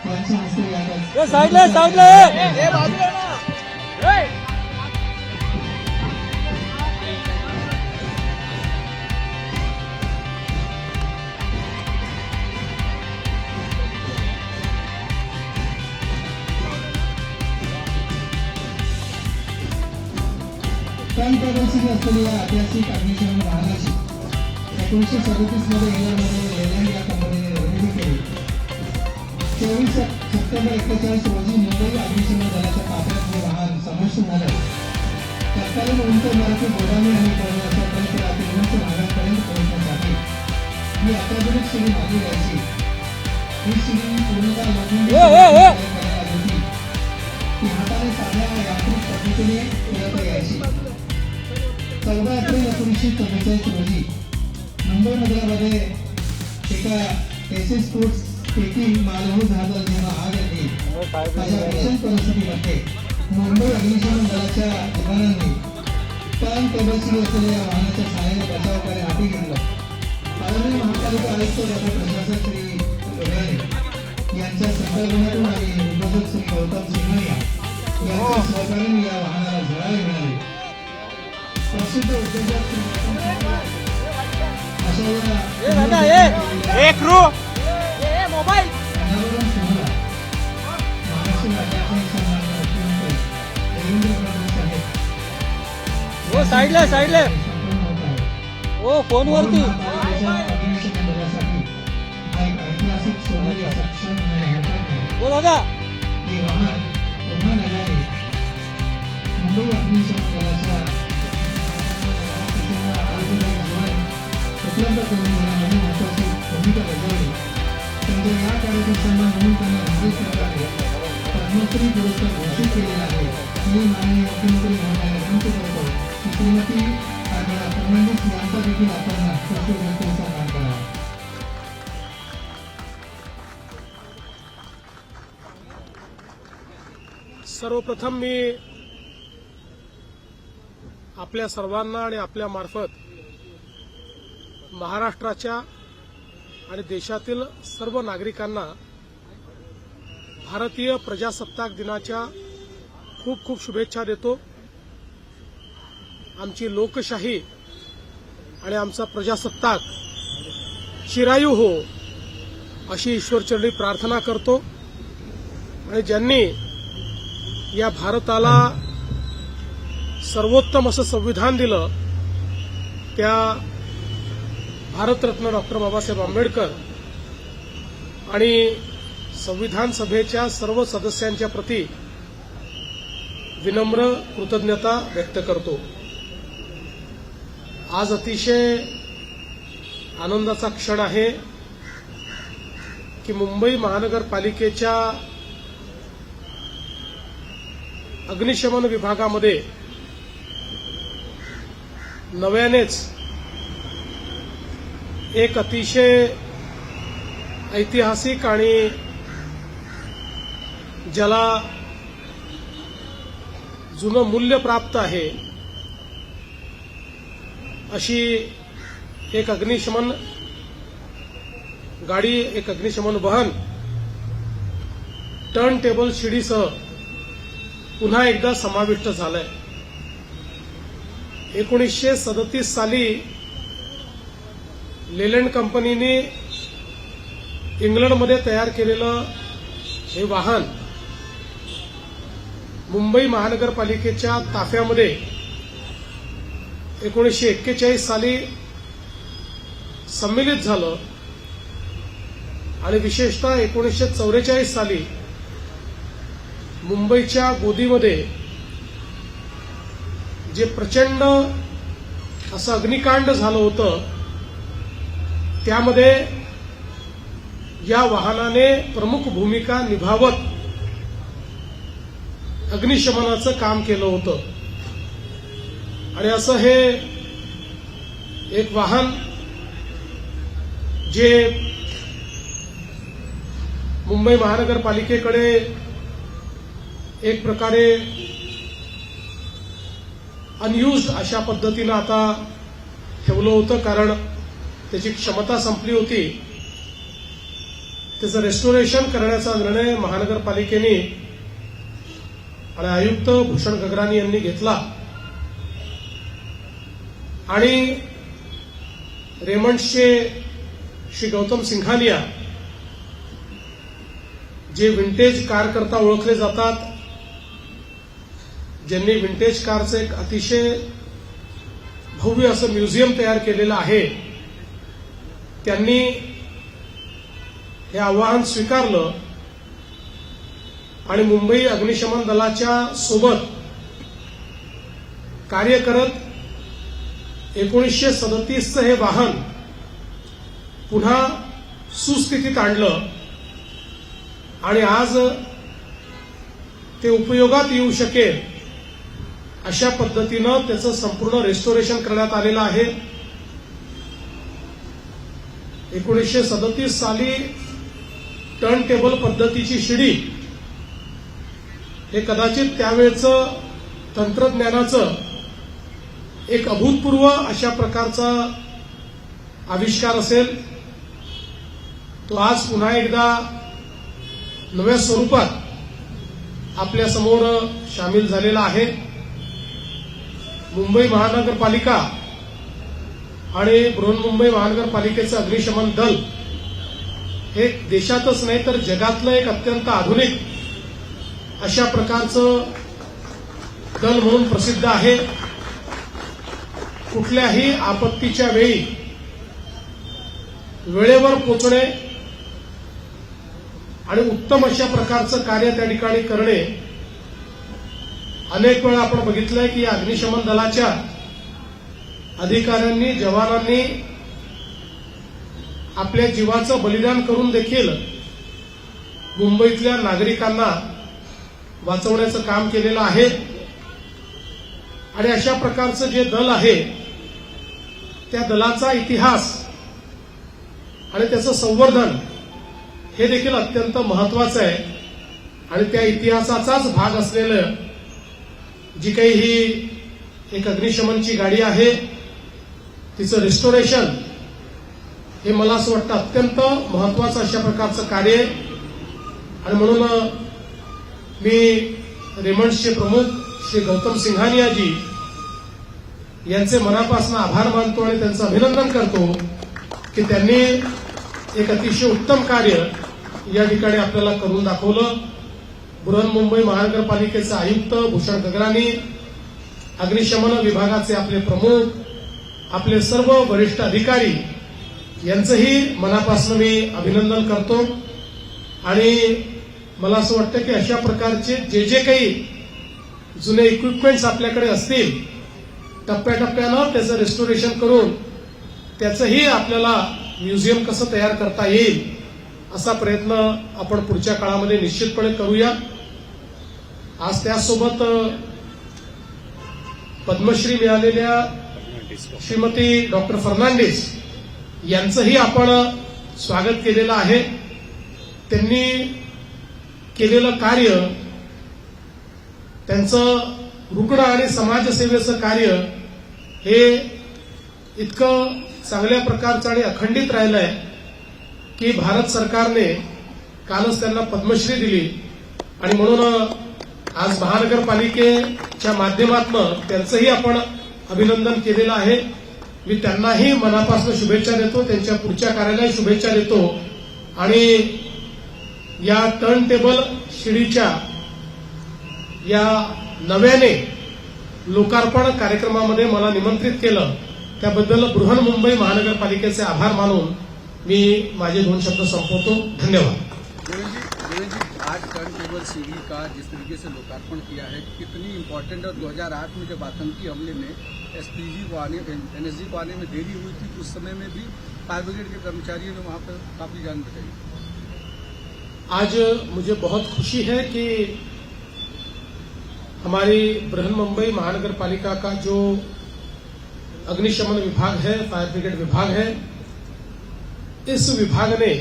यांच्या हस्ते यात ए साईडला साईडला ए बाजूला ना ए प्रदर्शित असलेल्या ऐतिहासिक अग्निशमन वाहनाची 1937 मध्ये इंग्लंडमध्ये लेलँड या कंपनीने निर्मिती केली. 24 सप्टेंबर 41 रोजी मुंबई अग्निशमन दलाच्या ताफ्यात हे वाहन समाविष्ट झालं. तत्कालीन उंच इमारती, गोदामे आणि परिसरातील उंच भागांपर्यंत पोहोचण्यासाठी ही अत्याधुनिक शिडी बांधली जायची. ही शिडी पूर्णतः लोखंडी करण्यात आली होती. ती हाताने साध्या यांत्रिक पद्धतीने फिरवता यायची. 14 एप्रिल 1944 रोजी मुंबई नगरामध्ये एका एसएस स्पोर्ट्स पैकी मालवाहू जहाजाला जेव्हा आग येते अशा भीषण परिस्थितीमध्ये मुंबई अग्निशमन दलाच्या जवानांनी टर्न टेबलशी असलेल्या या वाहनाच्या सहाय्याने बचाव कार्य हाती घेतलं. माननीय महापालिका आयुक्त डॉक्टर प्रशासक श्री लोढाणे यांच्या संकल्पनेतून आणि उद्योजक श्री गौतम सिंघानिया यांच्या सहकार्याने या वाहनाला झळाळी मिळाली. प्रसिद्ध उद्योजक एक रू मोबाईल हो साईडला साईडला हो फोनवरती हो दादा मुंबई अग्निशमन दलाच्या उपलब्ध करून देण्यामध्ये महत्त्वाची भूमिका बजावली. त्यांच्या या कार्याचा सन्मान म्हणून त्यांना राज्य सरकारने पद्मश्री पुरस्कार घोषित केलेला आहे. मी माननीय मुख्यमंत्री महोदयांना विनंती करतो की श्रीमती फर्नांडिस यांचा देखील आपण राष्ट्रीय सन्मान करावा. सर्वप्रथम मी आपल्या सर्वांना आणि आपल्या मार्फत महाराष्ट्राच्या आणि देशातील सर्व नागरिकांना भारतीय प्रजासत्ताक दिनाच्या खूप खूप शुभेच्छा देतो. आमची लोकशाही आणि आमचा प्रजासत्ताक चिरायू हो अशी ईश्वरचरणी प्रार्थना करतो. आणि ज्यांनी या भारताला सर्वोत्तम असं संविधान दिलं त्या भारतरत्न डॉक्टर बाबासाहेब आंबेडकर आणि संविधान सभेच्या सर्व सदस्यांच्या प्रती विनम्र कृतज्ञता व्यक्त करतो. आज अतिशय आनंदाचा क्षण आहे की मुंबई महानगरपालिकेच्या अग्निशमन विभागामध्ये नव्यानेच एक अतिशय ऐतिहासिक आणि ज्याला जुनं मूल्य प्राप्त आहे अशी एक अग्निशमन गाडी, एक अग्निशमन वाहन टर्न टेबल शिडीसह पुन्हा एकदा समाविष्ट झालंय. 1937 साली लेलँड कंपनीने इंग्लंडमध्ये तयार केलेलं हे वाहन मुंबई महानगरपालिकेच्या ताफ्यामध्ये 1941 साली सम्मिलित झालं आणि विशेषतः 1944 साली मुंबईच्या गोदीमध्ये जे प्रचंड असं अग्निकांड झालं होतं त्यामध्ये या वाहनाने प्रमुख भूमिका निभावत अग्निशमनाचं काम केलं होतं. आणि असं हे एक वाहन जे मुंबई महानगरपालिकेकडे एक प्रकारे अनयुज्ड अशा पद्धतीनं आता ठेवलं होतं, कारण त्याची क्षमता संपली होती. त्याचं रेस्टोरेशन करण्याचा निर्णय महानगरपालिकेने आणि आयुक्त भूषण गगरानी यांनी घेतला आणि रेमंड्सचे श्री गौतम सिंघानिया जे विंटेज कार करता ओळखले जातात, ज्यांनी विंटेज कारचं एक अतिशय भव्य असं म्युझियम तयार केलेलं आहे, त्यांनी हे आव्हान स्वीकारलं आणि मुंबई अग्निशमन दलाच्या सोबत कार्य करत 1937चं हे वाहन पुन्हा सुस्थितीत आणलं आणि आज ते उपयोगात येऊ शकेल अशा पद्धतीनं त्याचं संपूर्ण रेस्टोरेशन करण्यात आलेलं आहे. 1937 साली टर्न टेबल पद्धतीची शिडी हे कदाचित त्यावेळचं तंत्रज्ञानाचं एक अभूतपूर्व अशा प्रकारचा आविष्कार असेल. तो आज पुन्हा एकदा नव्या स्वरूपात आपल्या समोर सामील झालेला आहे. मुंबई महानगरपालिका आणि बृहन्मुंबई महानगरपालिकेचं अग्निशमन दल हे देशातच नाही तर जगातलं एक अत्यंत आधुनिक अशा प्रकारचं दल म्हणून प्रसिद्ध आहे. कुठल्याही आपत्तीच्या वेळी वेळेवर पोहोचणे आणि उत्तम अशा प्रकारचं कार्य त्या ठिकाणी करणे. अनेक वेळा आपण बघितलंय की अग्निशमन दलाच्या अधिकाऱ्यांनी, जवानांनी आपल्या जीवाचं बलिदान करून देखील मुंबईतल्या नागरिकांना वाचवण्याचं काम केलेलं आहे. आणि अशा प्रकारचं जे दल आहे त्या दलाचा इतिहास आणि त्याचं संवर्धन हे देखील अत्यंत महत्वाचं आहे. आणि त्या इतिहासाचाच भाग असलेलं जी काही ही एक अग्निशमनची गाडी आहे तिचं रेस्टोरेशन हे मला असं वाटतं अत्यंत महत्वाचं अशा प्रकारचं कार्य आहे. आणि म्हणून मी रेमंड्सचे प्रमुख श्री गौतम सिंघानियाजी यांचे मनापासून आभार मानतो आणि त्यांचं अभिनंदन करतो की त्यांनी एक अतिशय उत्तम कार्य या ठिकाणी आपल्याला करून दाखवलं. बृहन्मुंबई महानगरपालिकेचे आयुक्त भूषण गगरानी, अग्निशमन विभागाचे आपले प्रमुख, आपले सर्व वरिष्ठ अधिकारी यांचंही मनापासून मी अभिनंदन करतो. आणि मला असं वाटतं की अशा प्रकारचे जे जे काही जुने इक्विपमेंट्स आपल्याकडे असतील टप्प्याटप्प्यानं त्याचं रेस्टोरेशन करून त्याचंही आपल्याला म्युझियम कसं तयार करता येईल असा प्रयत्न आपण पुढच्या काळामध्ये निश्चितपणे करूया. आज त्यासोबत पद्मश्री मिळालेल्या श्रीमती डॉक्टर फर्नांडिस यांचंही आपण स्वागत केलेलं आहे. त्यांनी केलेलं कार्य, त्यांचं रुग्ण आणि समाजसेवेचं कार्य हे इतकं चांगल्या प्रकारचं आणि अखंडित राहिलंय की भारत सरकारने कालच त्यांना पद्मश्री दिली. आणि म्हणून आज महानगरपालिकेच्या माध्यमातून त्यांचंही आपण अभिनंदन केलेलं आहे. मी त्यांनाही मनापासून शुभेच्छा देतो, त्यांच्या पुढच्या कार्याला शुभेच्छा देतो. आणि या टर्न टेबल शिडीच्या या नव्याने लोकार्पण कार्यक्रमामध्ये मला निमंत्रित केलं त्याबद्दल बृहन्मुंबई महानगरपालिकेचे आभार मानून मी माझे 2 शब्द संपवतो. धन्यवाद. जी, आज टर्न टेबल सीढ़ी का जिस तरीके से लोकार्पण किया है कितनी इम्पोर्टेंट है. 2008 में जब आतंकी हमले में एसपीजी को आने, एनएसजी को आने में देरी हुई थी उस समय में भी फायर ब्रिगेड के कर्मचारियों ने वहां पर काफी जान बचाई. आज मुझे बहुत खुशी है कि हमारी बृहन्मुंबई महानगरपालिका का जो अग्निशमन विभाग है, फायर ब्रिगेड विभाग है, इस विभाग ने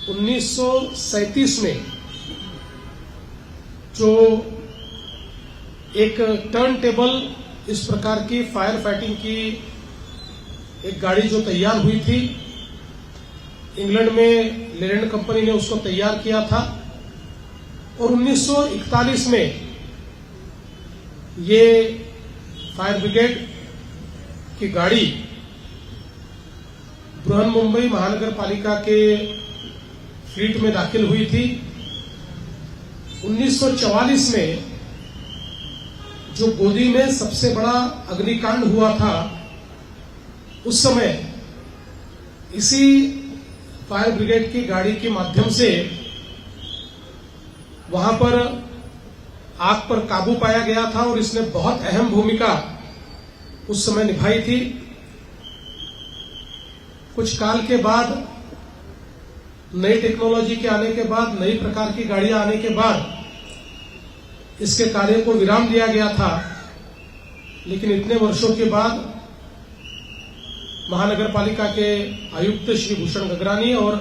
1937 में जो एक टर्न टेबल इस प्रकार की फायर फाइटिंग की एक गाड़ी जो तैयार हुई थी इंग्लैंड में लेरेंड कंपनी ने उसको तैयार किया था और 1941 में ये फायर ब्रिगेड की गाड़ी बृहन्मुंबई महानगर पालिका के फ्लीट में दाखिल हुई थी। 1944 में जो गोदी में सबसे बड़ा अग्निकांड हुआ था, उस समय इसी फायर ब्रिगेड की गाड़ी के माध्यम से वहां पर आग पर काबू पाया गया था और इसने बहुत अहम भूमिका उस समय निभाई थी। कुछ काल के बाद नई टेक्नोलॉजी के आने के बाद, नई प्रकार की गाड़ियां आने के बाद इसके कार्य को विराम दिया गया था, लेकिन इतने वर्षों के बाद महानगर पालिका के आयुक्त श्री भूषण गगरानी और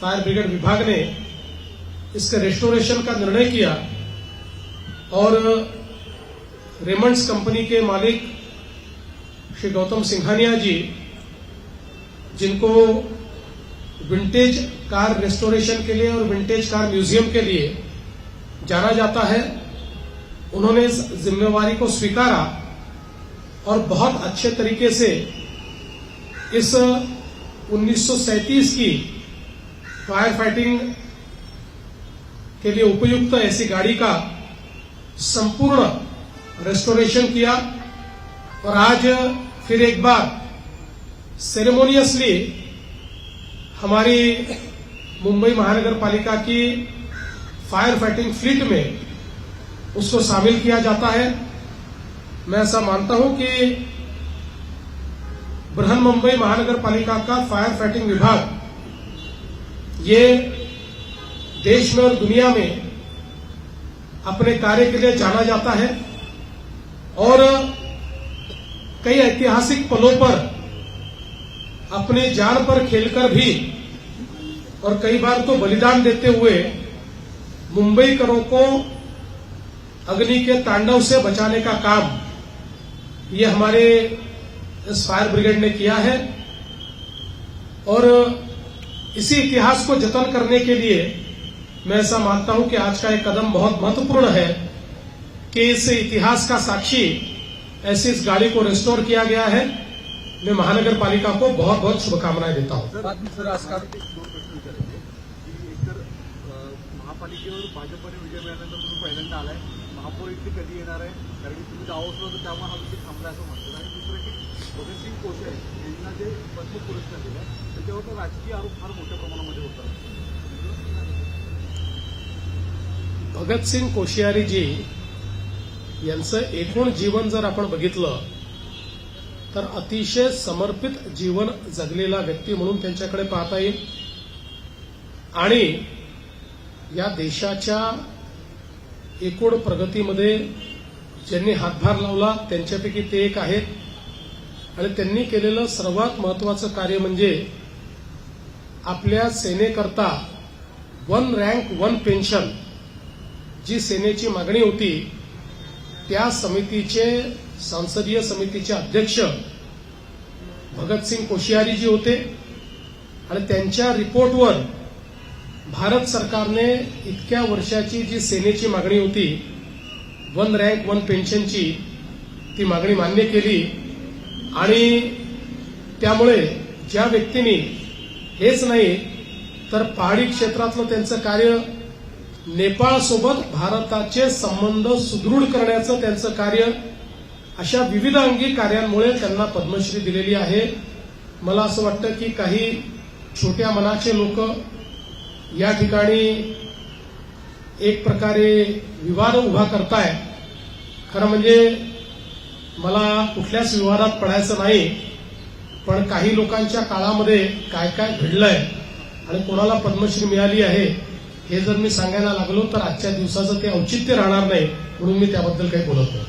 फायर ब्रिगेड विभाग ने इसके रेस्टोरेशन का निर्णय किया और रेमंड्स कंपनी के मालिक श्री गौतम सिंघानिया जी, जिनको विंटेज कार रेस्टोरेशन के लिए और विंटेज कार म्यूजियम के लिए जाना जाता है, उन्होंने इस जिम्मेवारी को स्वीकारा और बहुत अच्छे तरीके से इस 1937 की फायर फाइटिंग के लिए उपयुक्त ऐसी गाड़ी का संपूर्ण रेस्टोरेशन किया और आज फिर एक बार सेरेमोनियसली हमारी मुंबई महानगर पालिका की फायर फाइटिंग फ्लीट में उसको शामिल किया जाता है। मैं ऐसा मानता हूं कि बृहन्मुंबई महानगर पालिका का फायर फाइटिंग विभाग ये देश में और दुनिया में अपने कार्य के लिए जाना जाता है और कई ऐतिहासिक पलों पर अपनी जान पर खेलकर भी और कई बार तो बलिदान देते हुए मुंबईकरों को अग्नि के तांडव से बचाने का काम ये हमारे इस फायर ब्रिगेड ने किया है और इसी इतिहास को जतन करने के लिए मैं ऐसा मानता हूं कि आज का एक कदम बहुत महत्वपूर्ण है कि इस इतिहास का साक्षी ऐसी इस गाड़ी को रिस्टोर किया गया है। मैं महानगर पालिका को बहुत बहुत शुभकामनाएं देता हूं। महापालिकेवर भाजपने विजय मिळाल्यानंतर तुम्ही पहिल्यांदा आलाय, महापौर इथे कधी येणार आहे? कारण की तुम्ही दावोस होतं त्यामुळे हा विषय थांबला असं म्हणतात आणि दुसरं की भगतसिंग कोश्यारी यांना जे पद्म पुरस्कार दिला त्याच्यावर तर राजकीय आरोप फार मोठ्या प्रमाणामध्ये होतात। भगतसिंग कोश्यारी जी यांचं एकूण जीवन जर आपण बघितलं तर अतिशय समर्पित जीवन जगलेला व्यक्ती म्हणून त्यांच्याकडे पाहता येईल आणि या देशाच्या एकूण प्रगतीमध्ये ज्यांनी हातभार लावला त्यांच्यापैकी ते एक आहेत आणि त्यांनी केलेलं सर्वात महत्वाचं कार्य म्हणजे आपल्या सेनेकरता 1 रँक 1 पेन्शन जी सेनेची मागणी होती त्या समितीचे संसदीय समितीचे अध्यक्ष भगतसिंग कोश्यारी जी होते आणि त्यांच्या रिपोर्टवर भारत सरकारने इतक्या वर्षाची जी सेनेची मागणी होती 1 रँक 1 पेन्शनची ती मागणी मान्य केली आणि त्यामुळे ज्या व्यक्तींनी हेच नाही तर पहाडी क्षेत्रातलं त्यांचं कार्य, नेपाळसोबत भारताचे संबंध सुदृढ करण्याचं त्यांचं कार्य, अशा विविध अंगी कार्यांमुळे त्यांना पद्मश्री दिलेली आहे। मला असं वाटतं की काही छोट्या मनाचे लोक या ठिकाणी एक प्रकारे विवाद उभा करताय। खरं म्हणजे मला कुठल्याच विवादात पडायचं नाही, पण काही लोकांच्या काळामध्ये काय काय घडलंय आणि कोणाला पद्मश्री मिळाली आहे हे जर मी सांगायला लागलो तर आजच्या दिवसाचं ते औचित्य राहणार नाही, म्हणून मी त्याबद्दल काही बोलत नाही।